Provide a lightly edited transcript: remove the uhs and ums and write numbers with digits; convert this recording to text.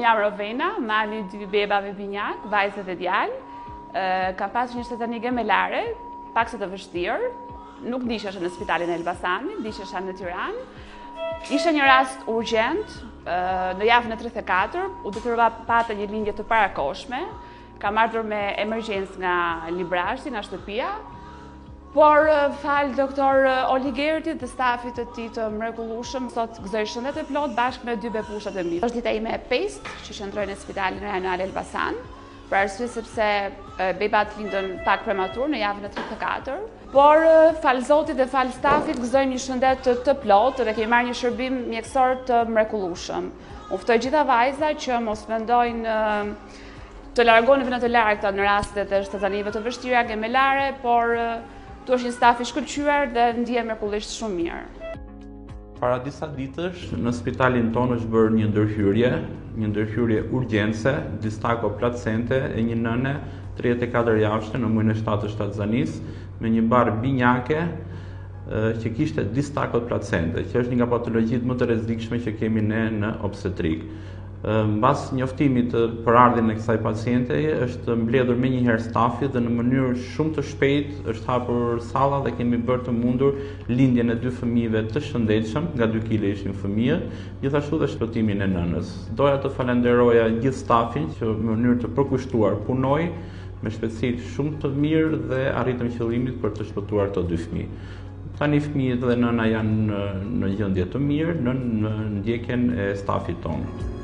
jam Rovena, mami 2 bebave binjak, vajzë dhe djalë. Kam pasur një shtetërni gemelare, pak se të vështirë. Nuk dishesha në spitalin e Elbasanit, dishesha në Tiranë. Ishte një rast urgjent, në javën e 34, u detyrova pata një lindje të parakoshme. Kam ardhur me emergjencë nga Librashti, nga shtëpia. Por falë doktor Oligertit dhe stafit të tij të mrekullueshëm, sot gëzoj shëndet e plot bashkë me 2 bepushat e mi. Është dita ime e 5 që qëndroj në spitalin rajonal Elbasan, për arsye sepse bebat lindën pak prematur në javën e 34. Por falë Zotit dhe falë stafit gëzoj një shëndet të plot dhe kemi marrë një shërbim mjekësor të mrekullueshëm. U ftoj gjitha vajza që mos mendojnë të largohen në vende të largëta në rastet e shtetërnive të vështira gemelare, por tu është një staf i shkëlqyer dhe ndihem mrekullisht shumë mirë. Para disa ditësh në spitalin tonë është bërë një ndërhyrje urgjence, distako placente e një nëne 34 javshte në muajin e 7 të shtatzanis me një barë binjake që kishte distakot placente, që është një nga patologjitë më të rrezikshme që kemi ne në obstetrik. Mbas njoftimit për ardhjen e kësaj paciente është mbledhur menjëherë stafi dhe në mënyrë shumë të shpejtë është hapur salla dhe kemi bërë të mundur lindjen e 2 fëmijëve të shëndetshëm, nga 2 kg ishin fëmijët, gjithashtu dhe shpëtimin e nënës. Doja të falenderoja gjithë stafin që në mënyrë të përkushtuar punoi me shpejtësi shumë të mirë dhe arritëm qëllimit për të shpëtuar këto 2 fëmijë. Tani fëmijët dhe nëna janë në gjendje të mirë në ndjekjen e stafit tonë.